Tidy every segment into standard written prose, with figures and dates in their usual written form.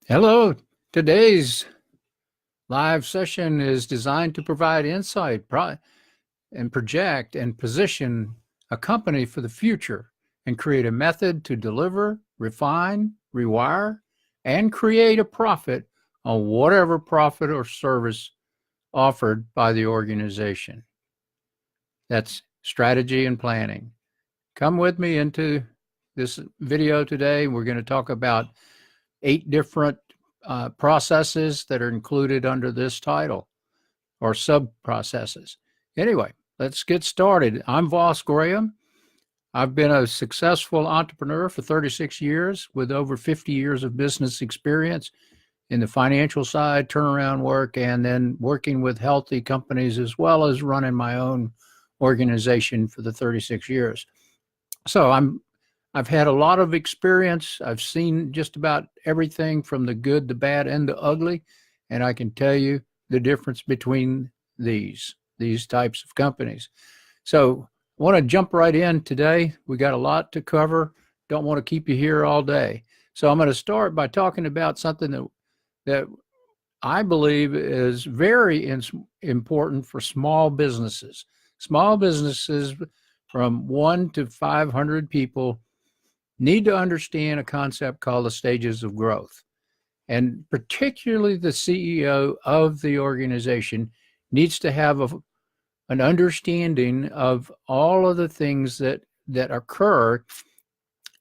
Hello. Today's live session is designed to provide insight and project and position a company for the future and create a method to deliver, refine, rewire, and create a profit on whatever profit or service offered by the organization. That's strategy and planning. Come with me into this video today. We're going to talk about 8 different processes that are included under this title or sub processes. Anyway, let's get started. I'm Voss Graham. I've been a successful entrepreneur for 36 years with over 50 years of business experience in the financial side, turnaround work, and then working with healthy companies as well as running my own organization for the 36 years. So I've had a lot of experience. I've seen just about everything from the good, the bad, and the ugly, and I can tell you the difference between these types of companies. So I want to jump right in today. We got a lot to cover. Don't want to keep you here all day. So I'm going to start by talking about something that I believe is very important for small businesses. Small businesses from 1 to 500 people need to understand a concept called the stages of growth. And particularly the CEO of the organization needs to have an understanding of all of the things that occur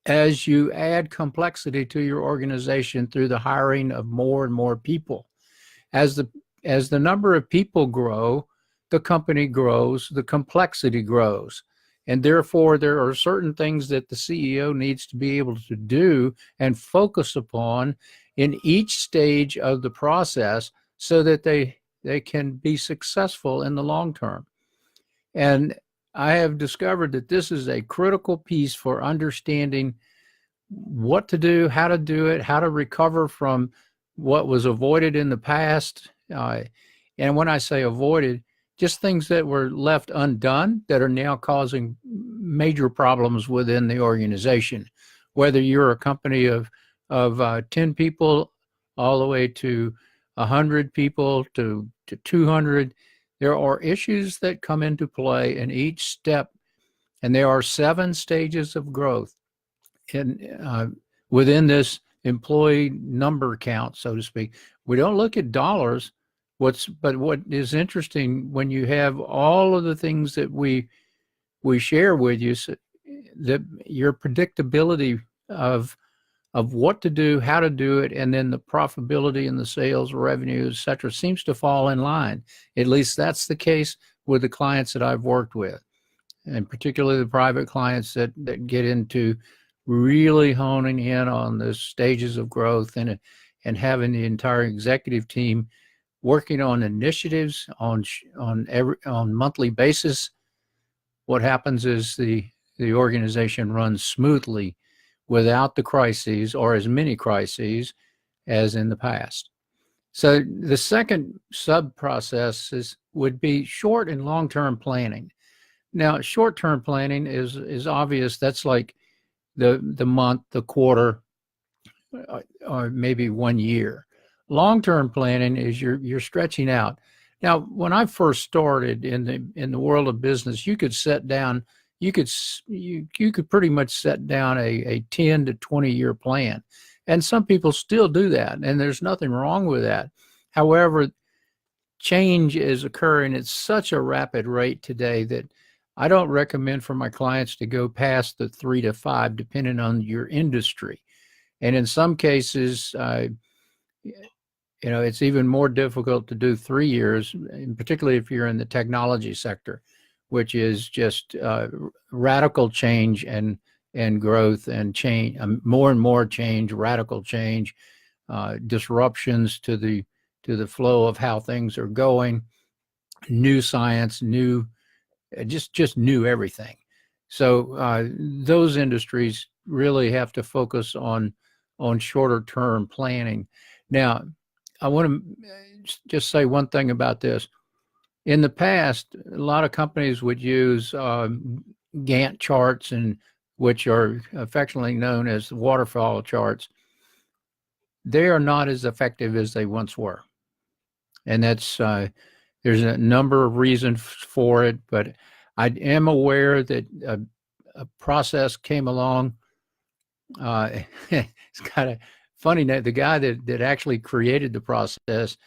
as you add complexity to your organization through the hiring of more and more people. As the number of people grow, the company grows, the complexity grows. And therefore, there are certain things that the CEO needs to be able to do and focus upon in each stage of the process so that they can be successful in the long term. And I have discovered that this is a critical piece for understanding what to do, how to recover from what was avoided in the past. And when I say avoided, just things that were left undone that are now causing major problems within the organization. Whether you're a company of 10 people all the way to 100 people to 200, there are issues that come into play in each step, and there are 7 stages of growth within this employee number count, so to speak. We don't look at dollars. But what is interesting when you have all of the things that we share with you, so that your predictability of what to do, how to do it, and then the profitability and the sales revenue, et cetera, seems to fall in line. At least that's the case with the clients that I've worked with, and particularly the private clients that get into really honing in on the stages of growth and having the entire executive team working on initiatives on monthly basis. What happens is the organization runs smoothly without the crises or as many crises as in the past. So the second sub process would be short and long-term planning. Now, short-term planning is obvious. That's like the month, the quarter, or maybe 1 year. Long-term planning is you're stretching out. Now, when I first started in the world of business, you could set down, you could pretty much set down a 10 to 20 year plan, and some people still do that, and there's nothing wrong with that. However, change is occurring at such a rapid rate today that I don't recommend for my clients to go past the 3 to 5, depending on your industry, and in some cases, it's even more difficult to do 3 years, and particularly if you're in the technology sector, which is just radical change and growth and change, more and more change, radical change, disruptions to the flow of how things are going, new science, just new everything. So those industries really have to focus on shorter term planning. Now, I want to just say one thing about this. In the past, a lot of companies would use Gantt charts, which are affectionately known as waterfall charts. they are not as effective as they once were. And that's there's a number of reasons for it, but I am aware that a process came along. It's kind of funny that the guy that actually created the process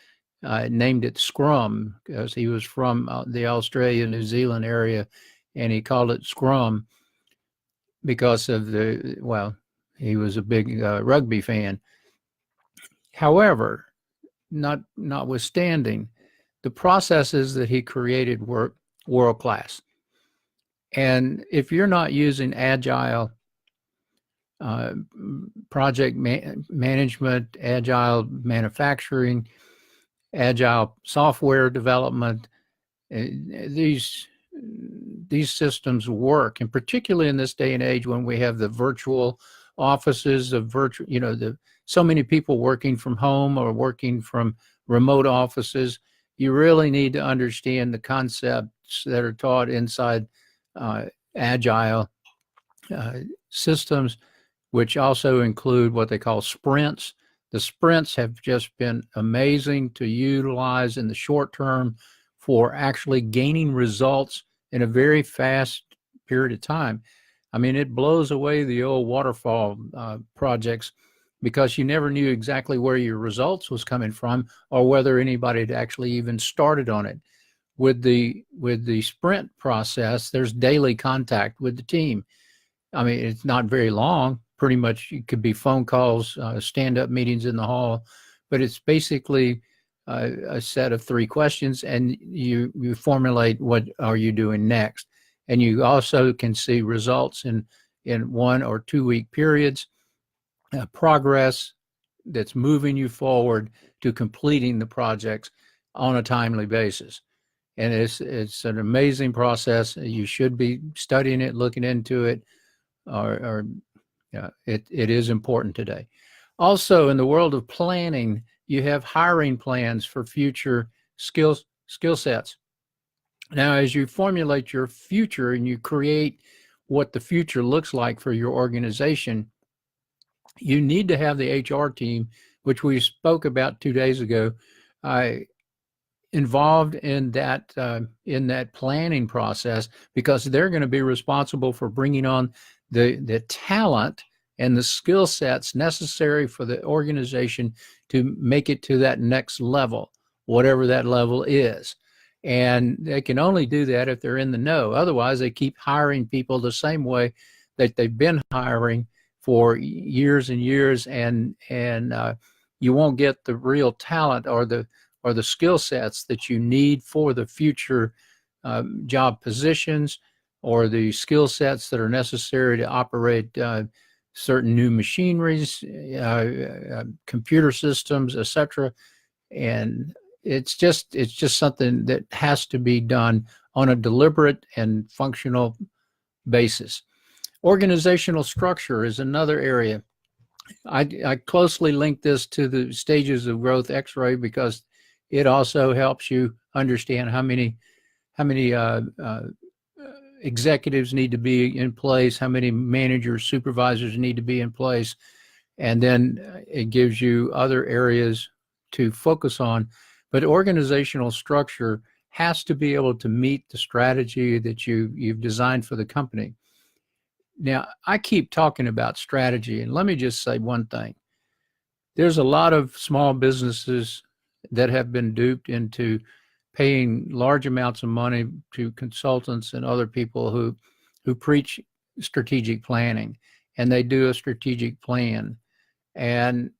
named it Scrum because he was from the Australia, New Zealand area, and he called it Scrum because of he was a big rugby fan. However, notwithstanding, the processes that he created were world class. And if you're not using agile project management, agile manufacturing, agile software development, these systems work, and particularly in this day and age when we have the virtual offices of so many people working from home or working from remote offices. You really need to understand the concepts that are taught inside agile systems, which also include what they call sprints. The sprints have just been amazing to utilize in the short term for actually gaining results in a very fast period of time. I mean, it blows away the old waterfall projects because you never knew exactly where your results was coming from or whether anybody had actually even started on it. With the sprint process, there's daily contact with the team. I mean, it's not very long. Pretty much it could be phone calls, stand-up meetings in the hall, but it's basically a set of 3 questions, and you formulate what are you doing next. And you also can see results in 1 or 2 week periods, progress that's moving you forward to completing the projects on a timely basis. And it's an amazing process. You should be studying it, looking into it, it is important today. Also, in the world of planning, you have hiring plans for future skill sets. Now, as you formulate your future and you create what the future looks like for your organization, you need to have the HR team, which we spoke about 2 days ago, involved in that planning process, because they're going to be responsible for bringing on the talent and the skill sets necessary for the organization to make it to that next level, whatever that level is. And they can only do that if they're in the know. Otherwise, they keep hiring people the same way that they've been hiring for years and years, and you won't get the real talent or the skill sets that you need for the future job positions, or the skill sets that are necessary to operate certain new machineries, computer systems, etc. And it's just something that has to be done on a deliberate and functional basis. Organizational structure is another area. I closely link this to the stages of growth X-ray because it also helps you understand how many executives need to be in place, how many managers, supervisors need to be in place, and then it gives you other areas to focus on. But organizational structure has to be able to meet the strategy that you've designed for the company. Now, I keep talking about strategy, and let me just say one thing. There's a lot of small businesses that have been duped into paying large amounts of money to consultants and other people who preach strategic planning, and they do a strategic plan. And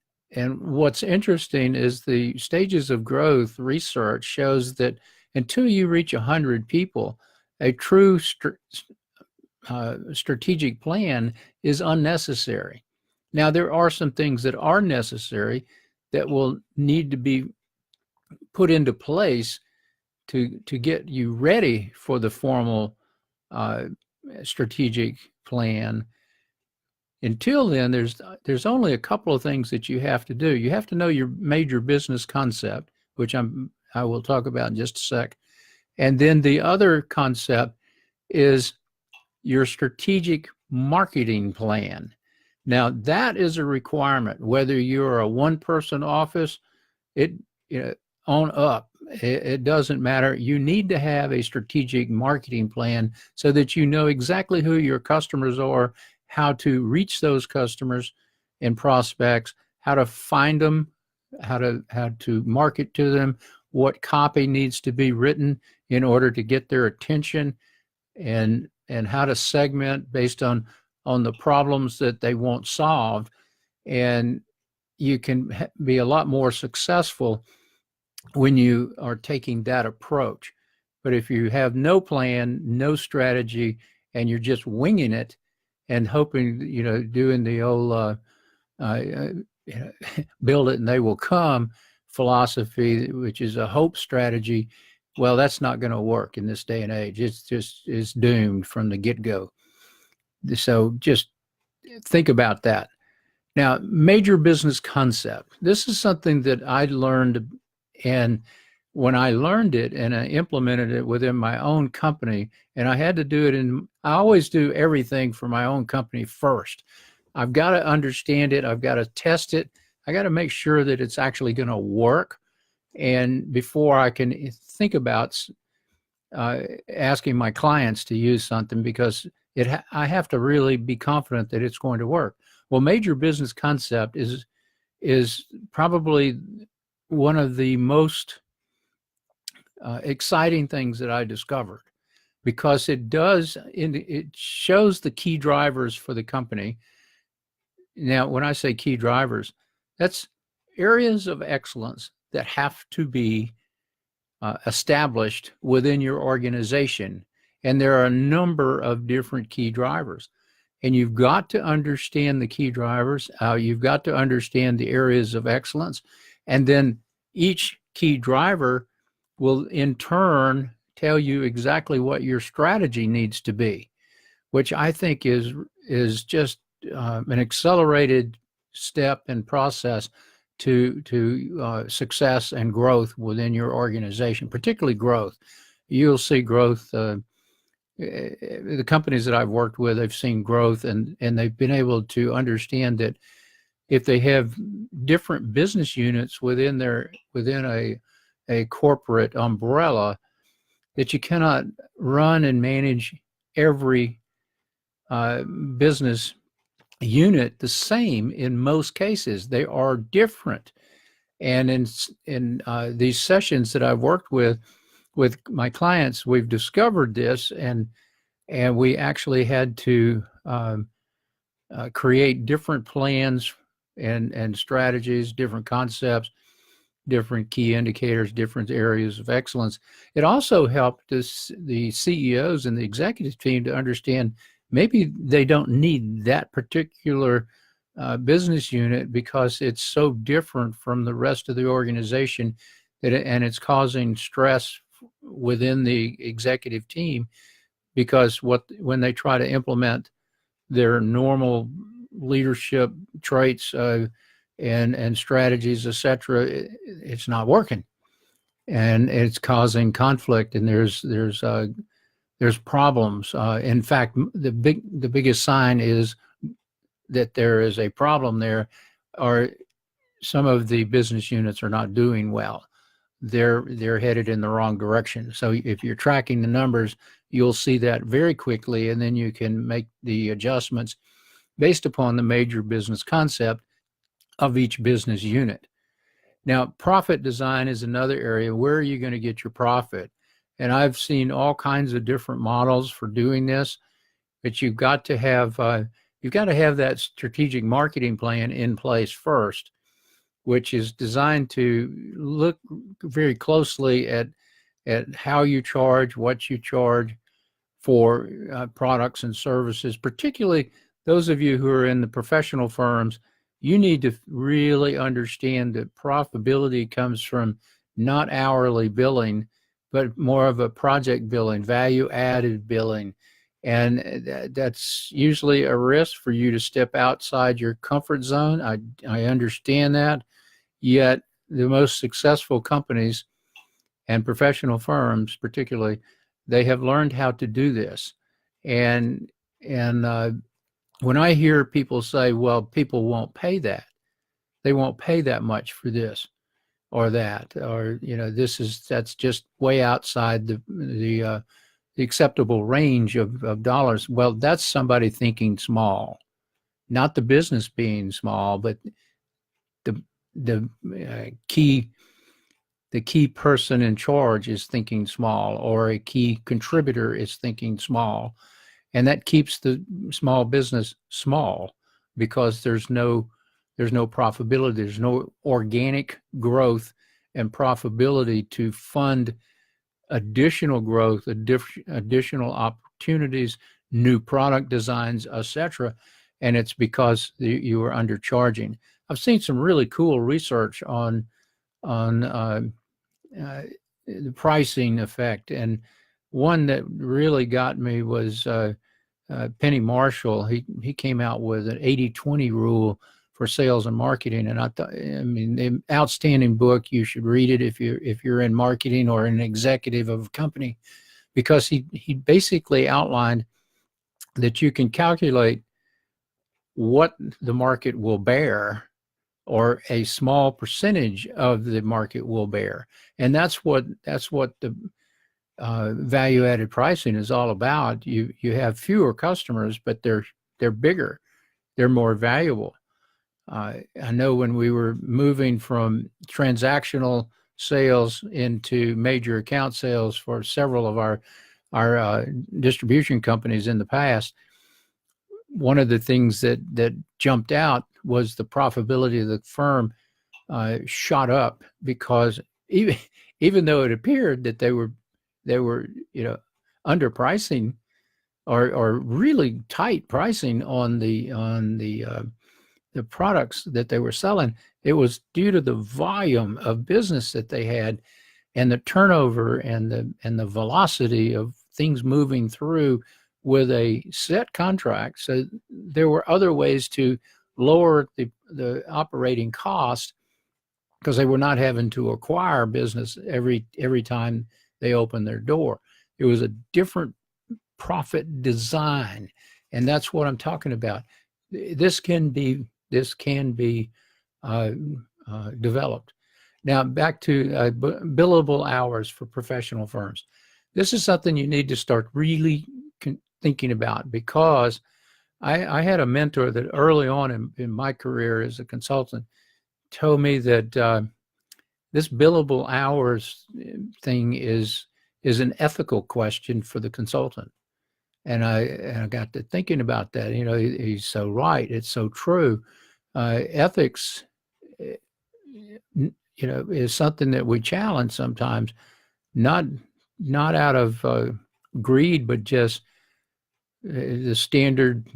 what's interesting is the stages of growth research shows that until you reach 100 people, a true strategic plan is unnecessary. Now, there are some things that are necessary that will need to be put into place to get you ready for the formal strategic plan. Until then, there's only a couple of things that you have to do. You have to know your major business concept, which I will talk about in just a sec. And then the other concept is your strategic marketing plan. Now, that is a requirement, whether you're a one-person office, it on up. It doesn't matter. You need to have a strategic marketing plan so that you know exactly who your customers are, how to reach those customers and prospects, how to find them, how to market to them, what copy needs to be written in order to get their attention, and how to segment based on the problems that they want solved. And you can be a lot more successful when you are taking that approach. But if you have no plan, no strategy, and you're just winging it and hoping, doing the old build it and they will come philosophy, which is a hope strategy, well, that's not going to work in this day and age. It's doomed from the get-go. So just think about that. Now, major business concept. This is something that I learned, and when I learned it and I implemented it within my own company, and I had to do it I always do everything for my own company first. I've got to understand it. I've got to test it. I got to make sure that it's actually going to work. And before I can think about asking my clients to use something, because I have to really be confident that it's going to work. Well, major business concept is probably one of the most exciting things that I discovered, because it shows the key drivers for the company. Now, when I say key drivers, that's areas of excellence that have to be established within your organization. And there are a number of different key drivers. And you've got to understand the key drivers. You've got to understand the areas of excellence. And then each key driver will in turn tell you exactly what your strategy needs to be, which I think is just an accelerated step and process to success and growth within your organization, particularly growth. You'll see growth. The companies that I've worked with, I've seen growth, and they've been able to understand that if they have different business units within a corporate umbrella, that you cannot run and manage every business unit the same in most cases. They are different. And in these sessions that I've worked with my clients, we've discovered this, and we actually had to create different plans and strategies, different concepts, different key indicators, different areas of excellence. It also helped the CEOs and the executive team to understand maybe they don't need that particular business unit because it's so different from the rest of the organization and it's causing stress within the executive team, because when they try to implement their normal leadership traits and strategies, etc., it's not working, and it's causing conflict, and there's problems. In fact, the biggest sign is that there is a problem there, or some of the business units are not doing well. They're headed in the wrong direction. So if you're tracking the numbers, you'll see that very quickly, and then you can make the adjustments based upon the major business concept of each business unit. Now, profit design is another area. Where are you going to get your profit? And I've seen all kinds of different models for doing this, but you've got to have that strategic marketing plan in place first, which is designed to look very closely at how you charge, what you charge for products and services. Particularly those of you who are in the professional firms, you need to really understand that profitability comes from not hourly billing, but more of a project billing, value-added billing. And that's usually a risk for you to step outside your comfort zone. I understand that. Yet the most successful companies and professional firms, particularly, they have learned how to do this. And when I hear people say, well, people won't pay that, they won't pay that much for this or that, or, that's just way outside the acceptable range of dollars. Well, that's somebody thinking small, not the business being small, but the the key the key person in charge is thinking small, or a key contributor is thinking small, and that keeps the small business small, because there's no profitability, there's no organic growth and profitability to fund additional growth, additional opportunities, new product designs, etc. And it's because you are undercharging. I've seen some really cool research on the pricing effect, and one that really got me was Penny Marshall. He came out with an 80-20 rule for sales and marketing, and I mean, an outstanding book. You should read it if you're in marketing or an executive of a company, because he basically outlined that you can calculate what the market will bear, or a small percentage of the market will bear, and that's what the value-added pricing is all about. You have fewer customers, but they're bigger, they're more valuable. I know when we were moving from transactional sales into major account sales for several of our distribution companies in the past, one of the things that jumped out was the profitability of the firm shot up, because even though it appeared that they were underpricing, or really tight pricing on the products that they were selling, it was due to the volume of business that they had, and the turnover, and the velocity of things moving through with a set contract. So there were other ways to lower the operating cost, because they were not having to acquire business every time they opened their door. It was a different profit design, and that's what I'm talking about. This can be developed. Now, back to billable hours for professional firms. This is something you need to start really thinking about, because I had a mentor that early on in my career as a consultant told me that this billable hours thing is an ethical question for the consultant. And I got to thinking about that. He's so right. It's so true. Ethics, is something that we challenge sometimes, not out of greed, but just the standard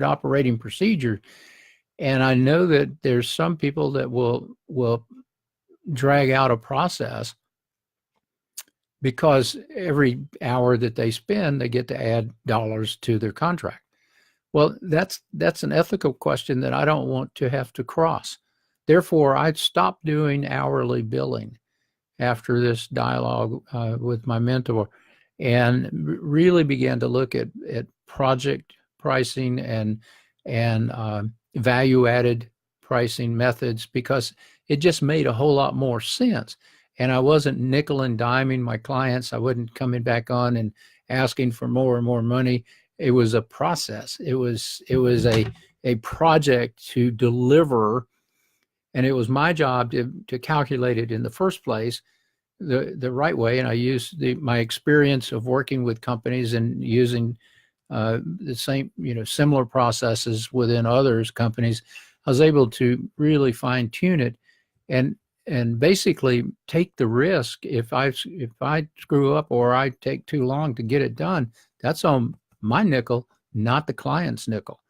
operating procedure. And I know that there's some people that will drag out a process, because every hour that they spend, they get to add dollars to their contract. Well, that's an ethical question that I don't want to have to cross. Therefore, I stopped doing hourly billing after this dialogue with my mentor, and really began to look at project pricing and value-added pricing methods, because it just made a whole lot more sense. And I wasn't nickel and diming my clients. I wasn't coming back on and asking for more and more money. It was a process. It was a project to deliver, and it was my job to calculate it in the first place the right way. And I used my experience of working with companies and using the same, similar processes within others companies. I was able to really fine tune it, and basically take the risk. If I screw up, or I take too long to get it done, that's on my nickel, not the client's nickel.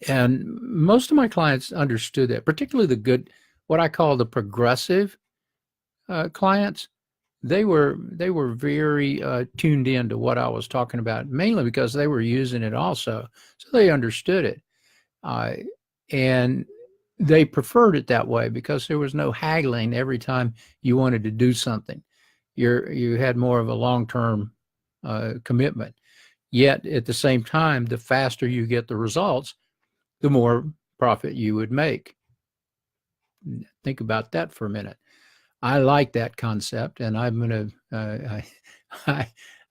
And most of my clients understood that, particularly the good, what I call the progressive clients. They were very tuned in to what I was talking about, mainly because they were using it also, so they understood it, and they preferred it that way, because there was no haggling every time you wanted to do something. You had more of a long-term commitment. Yet at the same time, the faster you get the results, the more profit you would make. Think about that for a minute. I like that concept, and I'm going to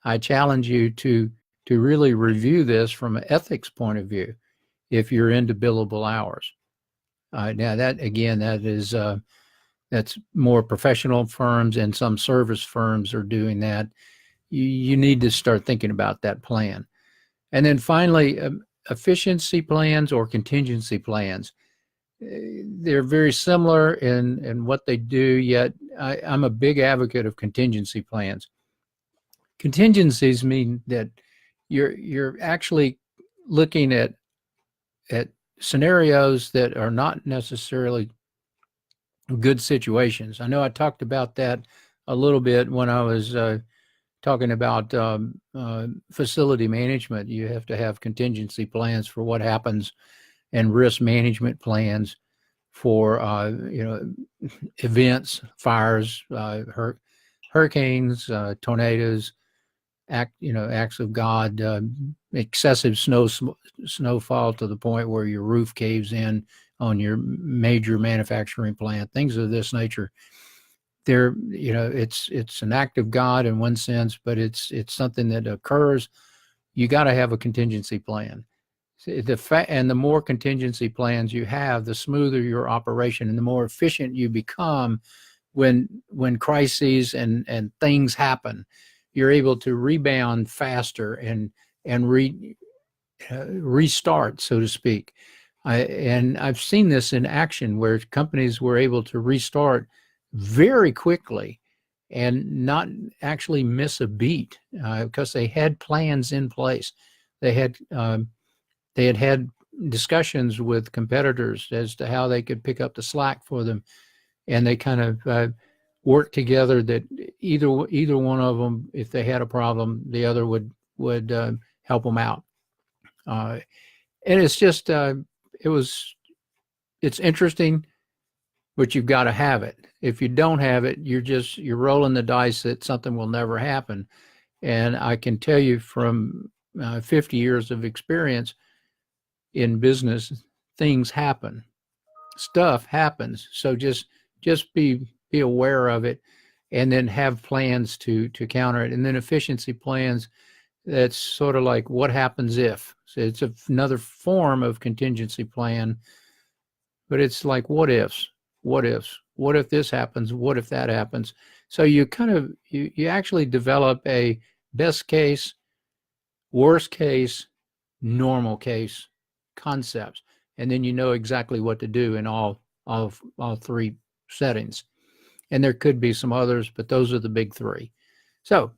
I challenge you to really review this from an ethics point of view if you're into billable hours. Now that again, that's more professional firms, and some service firms are doing that. You need to start thinking about that plan. And then finally, efficiency plans or contingency plans. They're very similar in what they do, yet I'm a big advocate of contingency plans. Contingencies mean that you're actually looking at scenarios that are not necessarily good situations. I know I talked about that a little bit when I was talking about facility management. You have to have contingency plans for what happens, and risk management plans for events, fires, hurricanes, tornadoes, acts of God, excessive snowfall to the point where your roof caves in on your major manufacturing plant, things of this nature. It's an act of God in one sense, but it's something that occurs. You got to have a contingency plan. And the more contingency plans you have, the smoother your operation and the more efficient you become when crises and things happen. You're able to rebound faster and restart, so to speak. And I've seen this in action where companies were able to restart very quickly and not actually miss a beat because they had plans in place. They had discussions with competitors as to how they could pick up the slack for them, and they kind of worked together that either one of them, if they had a problem, the other would help them out. And it's just it's interesting, but you've got to have it. If you don't have it, you're rolling the dice that something will never happen. And I can tell you from 50 years of experience in business, things happen, stuff happens. So just be aware of it, and then have plans to counter it. And then efficiency plans, that's sort of like what happens if. So it's another form of contingency plan, but it's like what ifs. What if this happens? What if that happens? So you kind of you actually develop a best case, worst case, normal case concepts, and then you know exactly what to do in all three settings. And there could be some others, but those are the big three. So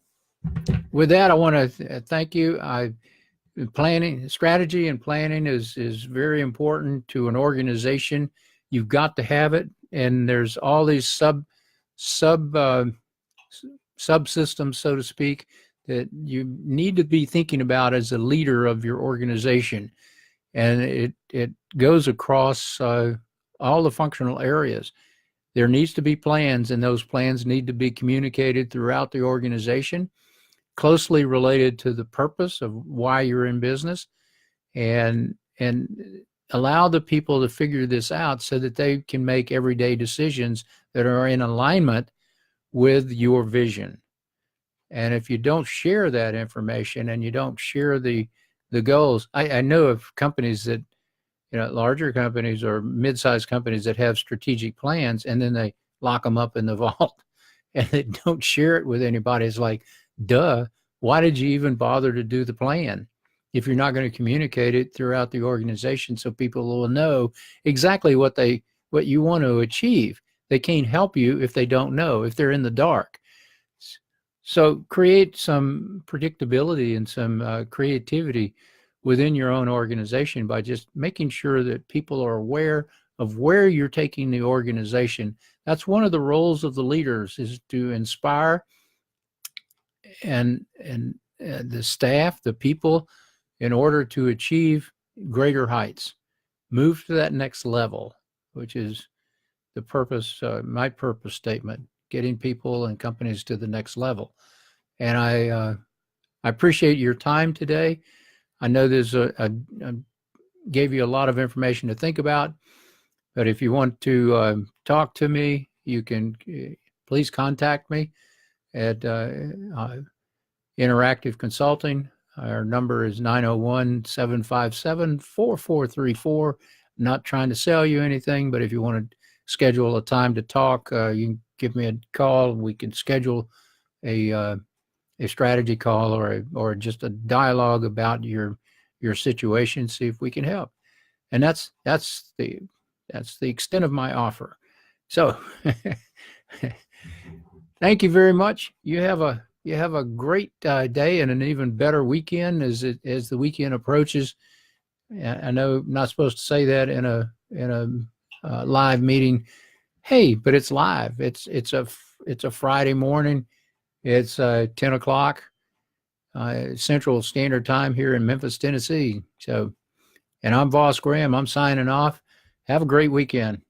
with that, I want to thank you. Planning, strategy and planning is very important to an organization. You've got to have it, and there's all these subsystems, so to speak, that you need to be thinking about as a leader of your organization. And it goes across all the functional areas. There needs to be plans, and those plans need to be communicated throughout the organization, closely related to the purpose of why you're in business, and allow the people to figure this out so that they can make everyday decisions that are in alignment with your vision. And if you don't share that information and you don't share the goals, I know of companies that, larger companies or mid-sized companies that have strategic plans, and then they lock them up in the vault and they don't share it with anybody. It's like, duh, why did you even bother to do the plan if you're not going to communicate it throughout the organization so people will know exactly what you want to achieve? They can't help you if they don't know, if they're in the dark. So create some predictability and some creativity within your own organization by just making sure that people are aware of where you're taking the organization. That's one of the roles of the leaders, is to inspire and the staff, the people, in order to achieve greater heights, move to that next level, which is the purpose, my purpose statement, getting people and companies to the next level. And I appreciate your time today. I know there's gave you a lot of information to think about, but if you want to talk to me, you can please contact me at Interactive Consulting. Our number is 901-757-4434. Not trying to sell you anything, but if you want to schedule a time to talk, you can give me a call. We can schedule a strategy call or just a dialogue about your situation, see if we can help. And that's the extent of my offer. So thank you very much. You have a great day and an even better weekend as the weekend approaches. I know I'm not supposed to say that in a live meeting. Hey, but it's live. It's a Friday morning. It's 10 o'clock Central Standard Time here in Memphis, Tennessee. So, and I'm Voss Graham. I'm signing off. Have a great weekend.